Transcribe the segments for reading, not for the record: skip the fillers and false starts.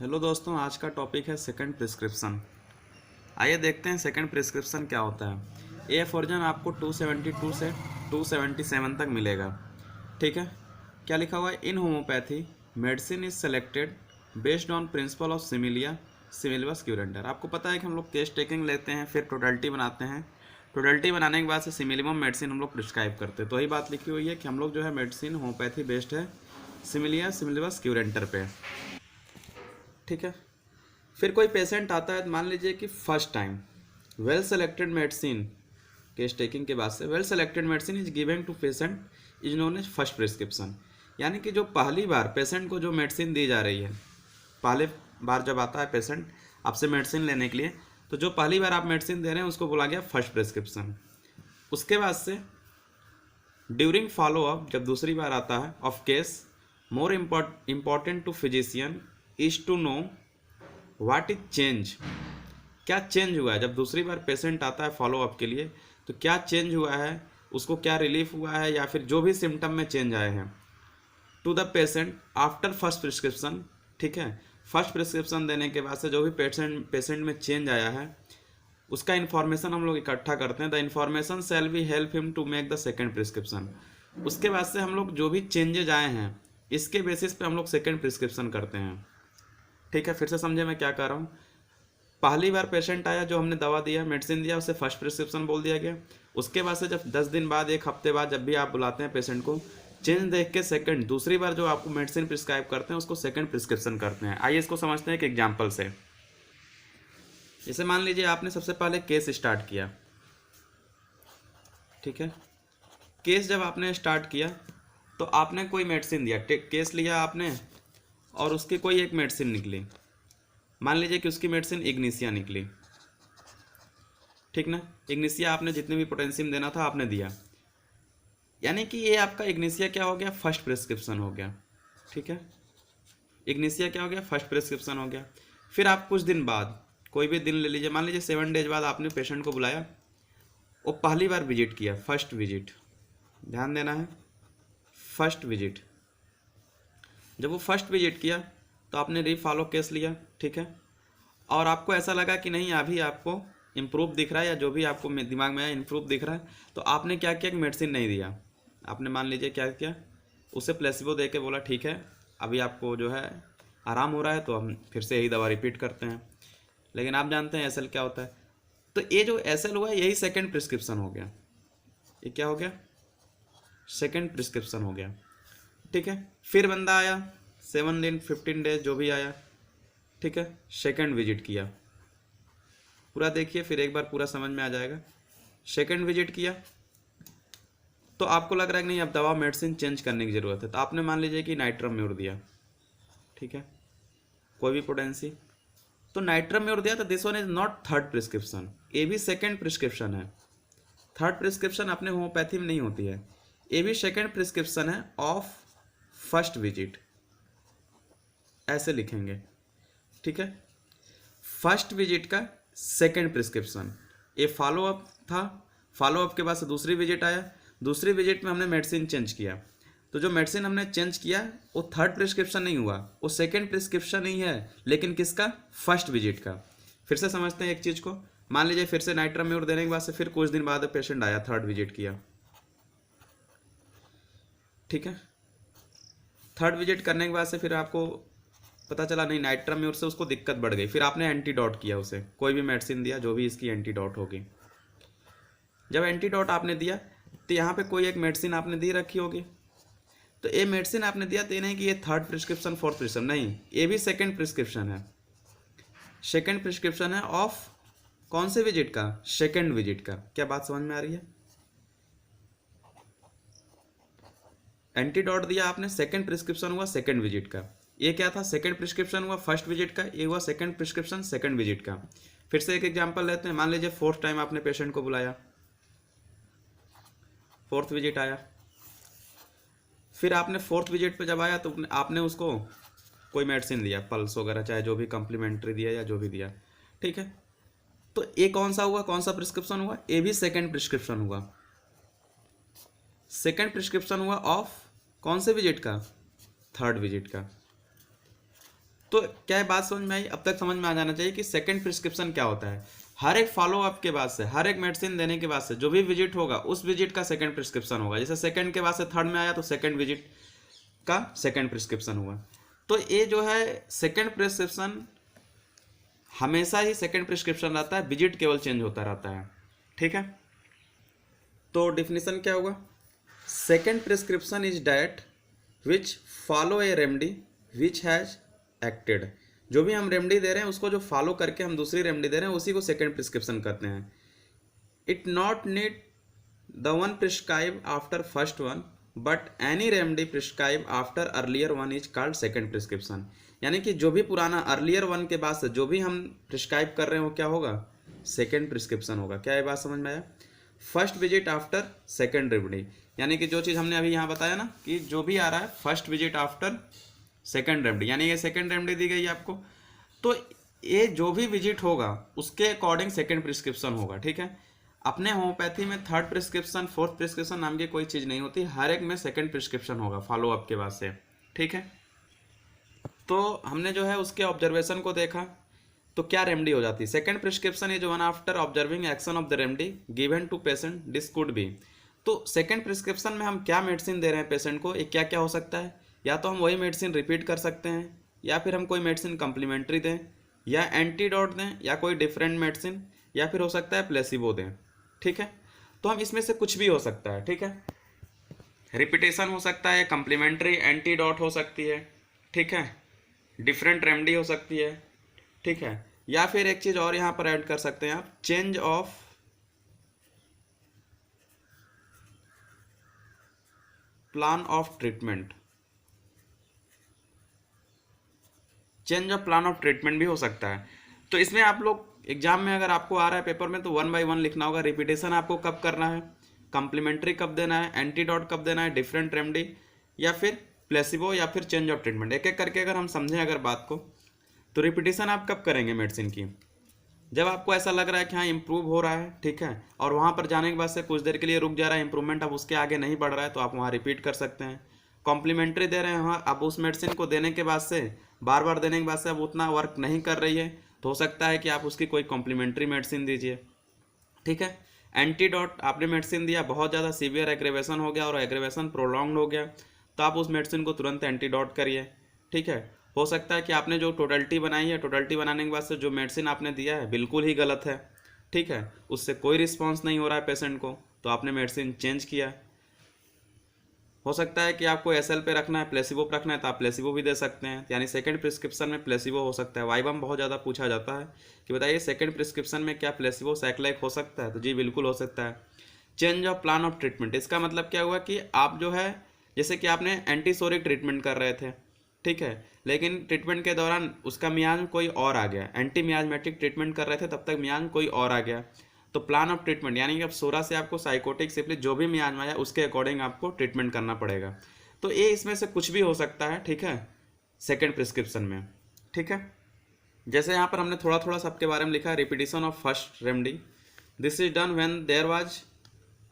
Hello दोस्तों, आज का टॉपिक है सेकंड प्रिस्क्रिप्शन। आइए देखते हैं सेकंड प्रिस्क्रिप्शन क्या होता है। ए वर्जन आपको 272 से 277 तक मिलेगा। ठीक है, क्या लिखा हुआ है? In homeopathy medicine is selected based on principle of similia similibus curentur. आपको पता है कि हम लोग केस टेकिंग लेते हैं, फिर टोटलिटी बनाते हैं। टोटलिटी बनाने के बाद से सिमिलिमम मेडिसिन हम लोग प्रिस्क्राइब करते हैं। तो वही बात लिखी हुई है कि हम लोग जो है मेडिसिन होम्योपैथी बेस्ड है सिमिलिया सिमिलबस क्यूरेंटर पे। ठीक है, फिर कोई पेशेंट आता है, मान लीजिए कि first time well selected medicine case taking के बाद से well selected medicine is given to patient is known as first prescription. यानी कि जो पहली बार पेशेंट को जो मेडिसिन दी जा रही है, पहले बार जब आता है पेशेंट आपसे मेडिसिन लेने के लिए, तो जो पहली बार आप मेडिसिन दे रहे हैं उसको बोला गया फर्स्ट प्रिस्क्रिप्शन। उसके बाद से ड्यूरिंग फॉलो अप जब दूसरी बार आता है of case, more important to physician is to know what is change. क्या चेंज हुआ है? जब दूसरी बार पेशेंट आता है फॉलो अप के लिए, तो क्या चेंज हुआ है, उसको क्या रिलीफ हुआ है, या फिर जो भी सिम्टम में चेंज आए हैं to the patient after first prescription. ठीक है, फर्स्ट प्रिस्क्रिप्शन देने के बाद से जो भी पेशेंट में चेंज आया है उसका इन्फॉर्मेशन हम लोग इकट्ठा करते हैं। The information shall be help him to make the second prescription. उसके बाद से हम लोग जो भी चेंजेज आए हैं इसके बेसिस पे हम लोग सेकेंड प्रिस्क्रिप्शन करते हैं। ठीक है, फिर से समझे मैं क्या कह रहा हूँ। पहली बार पेशेंट आया, जो हमने दवा दिया मेडिसिन दिया उसे फर्स्ट प्रिस्क्रिप्शन बोल दिया गया। उसके बाद से जब 10 दिन बाद, एक हफ्ते बाद जब भी आप बुलाते हैं पेशेंट को, चेंज देख के सेकंड दूसरी बार जो आपको मेडिसिन प्रिस्क्राइब करते हैं उसको सेकंड प्रिस्क्रिप्शन करते हैं। आइए इसको समझते हैं एक एग्जाम्पल से। जैसे मान लीजिए आपने सबसे पहले केस स्टार्ट किया। ठीक है, केस जब आपने स्टार्ट किया तो आपने कोई मेडिसिन दिया, केस लिया आपने और उसकी कोई एक मेडिसिन निकली। मान लीजिए कि उसकी मेडिसिन इग्निसिया निकली। ठीक ना, इग्निसिया आपने जितने भी पोटेंशियम देना था आपने दिया, यानी कि ये आपका इग्निसिया क्या हो गया? फर्स्ट प्रिस्क्रिप्शन हो गया। ठीक है, इग्निसिया क्या हो गया? फर्स्ट प्रिस्क्रिप्शन हो गया। फिर आप कुछ दिन बाद, कोई भी दिन ले लीजिए, मान लीजिए 7 डेज बाद आपने पेशेंट को बुलाया, वो पहली बार विजिट किया, फर्स्ट विजिट, ध्यान देना है, फर्स्ट विजिट। जब वो फर्स्ट विजिट किया तो आपने रीफॉलो केस लिया। ठीक है, और आपको ऐसा लगा कि नहीं अभी आपको इम्प्रूव दिख रहा है, या जो भी आपको दिमाग में आया इम्प्रूव दिख रहा है, तो आपने क्या किया कि मेडिसिन नहीं दिया। आपने मान लीजिए क्या किया, उसे प्लेसिबो दे के बोला ठीक है अभी आपको जो है आराम हो रहा है, तो हम फिर से यही दवा रिपीट करते हैं। लेकिन आप जानते हैं एसएल क्या होता है, तो ये जो एसएल हुआ यही सेकेंड प्रिस्क्रिप्शन हो गया। ये क्या हो गया? सेकेंड प्रिस्क्रिप्शन हो गया। ठीक है, फिर बंदा आया 7 दिन 15 डेज जो भी आया। ठीक है, सेकेंड विजिट किया, पूरा देखिए फिर एक बार पूरा समझ में आ जाएगा। सेकेंड विजिट किया तो आपको लग रहा है कि नहीं अब दवा मेडिसिन चेंज करने की ज़रूरत है, तो आपने मान लीजिए कि नाइट्रम म्यूर दिया। ठीक है, कोई भी पोटेंसी, तो नाइट्रम म्यूर दिया, तो this one is not third prescription, ये भी सेकेंड प्रिस्क्रिप्शन है। थर्ड प्रिस्क्रिप्शन अपने होम्योपैथी में नहीं होती है, ये भी सेकेंड प्रिस्क्रिप्शन है ऑफ फर्स्ट विजिट, ऐसे लिखेंगे। ठीक है, फर्स्ट विजिट का सेकेंड प्रिस्क्रिप्शन, ये फॉलो अप था, फॉलो अप के बाद से दूसरी विजिट आया, दूसरी विजिट में हमने मेडिसिन चेंज किया, तो जो मेडिसिन हमने चेंज किया वो थर्ड प्रिस्क्रिप्शन नहीं हुआ, वो सेकेंड प्रिस्क्रिप्शन ही है, लेकिन किसका? फर्स्ट विजिट का। फिर से समझते हैं एक चीज़ को। मान लीजिए फिर से नाइट्राम्यूर देने के बाद से फिर कुछ दिन बाद पेशेंट आया, थर्ड विजिट किया। ठीक है, थर्ड विजिट करने के बाद से फिर आपको पता चला नहीं नाइट्राम्यूर से उसको दिक्कत बढ़ गई, फिर आपने एंटीडोट किया, उसे कोई भी मेडिसिन दिया जो भी इसकी एंटीडोट होगी। जब एंटीडोट आपने दिया तो यहाँ पे कोई एक मेडिसिन आपने दी रखी होगी, तो ये मेडिसिन आपने दिया, तो ये नहीं कि ये थर्ड प्रिस्क्रिप्शन फोर्थ प्रिस्क्रिप्शन, नहीं, ये भी सेकेंड प्रिस्क्रिप्शन है। सेकेंड प्रिस्क्रिप्शन है ऑफ कौन से विजिट का? सेकेंड विजिट का। क्या बात समझ में आ रही है? एंटीडोट दिया आपने, सेकेंड प्रिस्क्रिप्शन हुआ सेकेंड विजिट का। ये क्या था? सेकेंड प्रिस्क्रिप्शन हुआ फर्स्ट विजिट का, ये हुआ सेकेंड प्रिस्क्रिप्शन सेकेंड विजिट का। फिर से एक एग्जांपल लेते हैं। मान लीजिए फोर्थ टाइम आपने पेशेंट को बुलाया, फोर्थ विजिट आया, फिर आपने फोर्थ विजिट पे जब आया तो आपने उसको कोई मेडिसिन दिया, पल्स वगैरह, चाहे जो भी कम्प्लीमेंट्री दिया या जो भी दिया। ठीक है, तो ये कौन सा हुआ? कौन सा प्रिस्क्रिप्शन हुआ? ये भी सेकेंड प्रिस्क्रिप्शन हुआ। सेकेंड प्रिस्क्रिप्शन हुआ ऑफ कौन से विजिट का? थर्ड विजिट का। तो क्या ये बात समझ में आई? अब तक समझ में आ जाना चाहिए कि सेकंड प्रिस्क्रिप्शन क्या होता है। हर एक फॉलोअप के बाद से, हर एक मेडिसिन देने के बाद से जो भी विजिट होगा उस विजिट का सेकंड प्रिस्क्रिप्शन होगा। जैसे सेकंड के बाद से थर्ड में आया तो सेकंड विजिट का सेकंड प्रिस्क्रिप्शन हुआ। तो ये जो है सेकंड प्रिस्क्रिप्शन हमेशा ही सेकंड प्रिस्क्रिप्शन रहता है, विजिट केवल चेंज होता रहता है। ठीक है, तो डिफिनीशन क्या होगा? Second prescription is diet which follow A remedy which has acted. जो भी हम रेमेडी दे रहे हैं उसको जो फॉलो करके हम दूसरी रेमेडी दे रहे हैं उसी को सेकंड प्रिस्क्रिप्शन कहते हैं। It not need the one prescribe after first one but any remedy prescribe after earlier one is called second prescription. यानी कि जो भी पुराना अर्लियर वन के बाद से जो भी हम प्रिस्क्राइब कर रहे हैं वो क्या होगा? सेकंड प्रिस्क्रिप्शन होगा। क्या ये बात समझ में आया? First visit after second remedy, यानी कि जो चीज़ हमने अभी यहाँ बताया ना कि जो भी आ रहा है first visit after second remedy, यानी ये सेकंड रेमेडी दी गई है आपको, तो ये जो भी विजिट होगा उसके अकॉर्डिंग सेकंड प्रिस्क्रिप्शन होगा। ठीक है, अपने होम्योपैथी में थर्ड प्रिस्क्रिप्शन फोर्थ प्रिस्क्रिप्शन नाम की कोई चीज़ नहीं होती, हर एक में सेकंड प्रिस्क्रिप्शन होगा फॉलोअप के बाद से। ठीक है, तो हमने जो है उसके ऑब्जर्वेशन को देखा तो क्या रेमेडी हो जाती है? Second prescription is one after observing action of the remedy given to patient this could be. तो सेकंड प्रिस्क्रिप्शन में हम क्या मेडिसिन दे रहे हैं पेशेंट को, ये क्या क्या हो सकता है? या तो हम वही मेडिसिन रिपीट कर सकते हैं, या फिर हम कोई मेडिसिन कम्प्लीमेंट्री दें, या एंटीडोट दें, या कोई डिफरेंट मेडिसिन, या फिर हो सकता है प्लेसिबो दें। ठीक है, तो हम इसमें से कुछ भी हो सकता है। ठीक है, रिपीटेशन हो सकता है, कम्प्लीमेंट्री, एंटीडोट हो सकती है। ठीक है, डिफरेंट रेमेडी हो सकती है। ठीक है, या फिर एक चीज़ और यहाँ पर ऐड कर सकते हैं आप, change of plan of treatment. Change of plan of treatment भी हो सकता है। तो इसमें आप लोग एग्जाम में अगर आपको आ रहा है पेपर में तो 1 बाय 1 लिखना होगा। रिपीटेशन आपको कब करना है, कम्प्लीमेंट्री कब देना है, एंटीडोट कब देना है, डिफरेंट रेमेडी, या फिर प्लेसिबो, या फिर चेंज ऑफ ट्रीटमेंट। एक एक करके अगर हम समझें अगर बात को, तो रिपीटेशन आप कब करेंगे मेडिसिन की? जब आपको ऐसा लग रहा है कि हाँ इंप्रूव हो रहा है, ठीक है, और वहाँ पर जाने के बाद से कुछ देर के लिए रुक जा रहा है, इंप्रूवमेंट अब उसके आगे नहीं बढ़ रहा है, तो आप वहाँ रिपीट कर सकते हैं। कॉम्प्लीमेंट्री दे रहे हैं, हाँ अब उस मेडिसिन को देने के बाद से बार बार देने के बाद से अब उतना वर्क नहीं कर रही है, तो हो सकता है कि आप उसकी कोई कॉम्प्लीमेंट्री मेडिसिन दीजिए। ठीक है, एंटीडोट आपने मेडिसिन दिया, बहुत ज़्यादा सीवियर एग्रेवेशन हो गया और एग्रेवेशन प्रोलॉन्ग हो गया, तो आप उस मेडिसिन को तुरंत एंटीडोट करिए। ठीक है, हो सकता है कि आपने जो टोटलिटी बनाई है, टोटलिटी बनाने के बाद से जो मेडिसिन आपने दिया है बिल्कुल ही गलत है। ठीक है, उससे कोई रिस्पॉन्स नहीं हो रहा है पेशेंट को, तो आपने मेडिसिन चेंज किया। हो सकता है कि आपको एसएल पे रखना है, प्लेसिबो पे रखना है, तो आप प्लेसिबो भी दे सकते हैं। यानी सेकंड प्रिस्क्रिप्शन में प्लेसिबो हो सकता है। वाइवा में बहुत ज़्यादा पूछा जाता है कि बताइए सेकंड प्रिस्क्रिप्शन में क्या प्लेसिबो सैक्लाइक हो सकता है, तो जी बिल्कुल हो सकता है। Change of plan of treatment, इसका मतलब क्या हुआ कि आप जो है जैसे कि आपने एंटीसोरिक ट्रीटमेंट कर रहे थे, ठीक है, लेकिन ट्रीटमेंट के दौरान उसका मियाज कोई और आ गया, एंटी मियाजमेटिक ट्रीटमेंट कर रहे थे तब तक मियाज कोई और आ गया, तो प्लान ऑफ ट्रीटमेंट यानी कि अब 16 से आपको साइकोटिक सिप्ली जो भी मियाज में आया उसके अकॉर्डिंग आपको ट्रीटमेंट करना पड़ेगा। तो ये इसमें से कुछ भी हो सकता है। ठीक है, सेकेंड प्रिस्क्रिप्शन में। ठीक है, जैसे यहाँ पर हमने थोड़ा थोड़ा सबके बारे में लिखा है। Repetition of first remedy, this is done when there was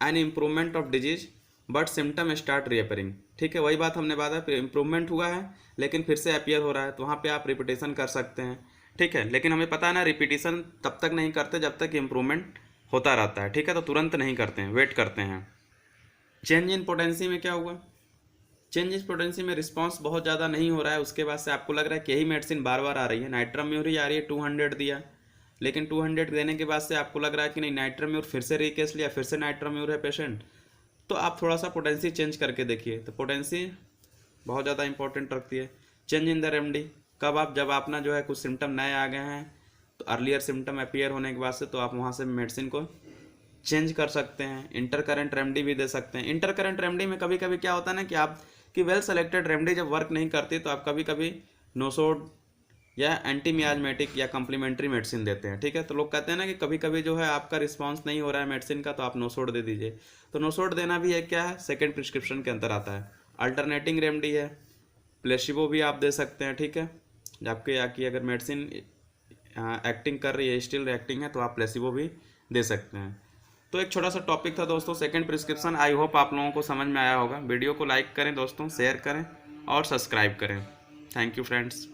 an improvement of disease but symptom start reappearing. ठीक है, वही बात हमने बात है, इम्प्रूवमेंट हुआ है लेकिन फिर से अपीयर हो रहा है, तो वहाँ पे आप रिपीटेशन कर सकते हैं। ठीक है, लेकिन हमें पता है ना रिपीटेशन तब तक नहीं करते जब तक इम्प्रूवमेंट होता रहता है। ठीक है, तो तुरंत नहीं करते हैं, वेट करते हैं। चेंज इन पोटेंसी में क्या हुआ? चेंज इन पोटेंसी में रिस्पांस बहुत ज़्यादा नहीं हो रहा है, उसके बाद से आपको लग रहा है कि यही मेडिसिन बार बार आ रही है। नाइट्राम्यूर आ रही है, 200 दिया, लेकिन 200 देने के बाद से आपको लग रहा है कि नहीं नाइट्राम्यूर फिर से रिकेस लिया, फिर से नाइट्राम्यूर है पेशेंट, तो आप थोड़ा सा पोटेंसी चेंज करके देखिए। तो पोटेंसी बहुत ज़्यादा इंपॉर्टेंट रखती है। चेंज इन द रेमेडी कब? आप जब अपना जो है कुछ सिम्टम नए आ गए हैं, तो अर्लियर सिम्टम अपीयर होने के बाद से तो आप वहाँ से मेडिसिन को चेंज कर सकते हैं। इंटर करेंट रेमेडी भी दे सकते हैं। इंटर करेंट रेमेडी में कभी कभी क्या होता है ना कि आप कि वेल सेलेक्टेड रेमेडी जब वर्क नहीं करती तो आप कभी कभी नोसोड या एंटी मियाजमेटिक या कम्प्लीमेंट्री मेडिसिन देते हैं। ठीक है, तो लोग कहते हैं ना कि कभी कभी जो है आपका रिस्पांस नहीं हो रहा है मेडिसिन का, तो आप नोसोड दे दीजिए। तो नोसोड देना भी एक क्या है, सेकंड प्रिस्क्रिप्शन के अंदर आता है। अल्टरनेटिंग रेमेडी है, प्लेसिबो भी आप दे सकते हैं। ठीक है, जबकि आपकी अगर मेडिसिन एक्टिंग कर रही है, स्टिल रिएक्टिंग है, तो आप प्लेसिबो भी दे सकते हैं। तो एक छोटा सा टॉपिक था दोस्तों, सेकंड प्रिस्क्रिप्शन। आई होप आप लोगों को समझ में आया होगा। वीडियो को लाइक करें दोस्तों, शेयर करें और सब्सक्राइब करें। Thank you friends.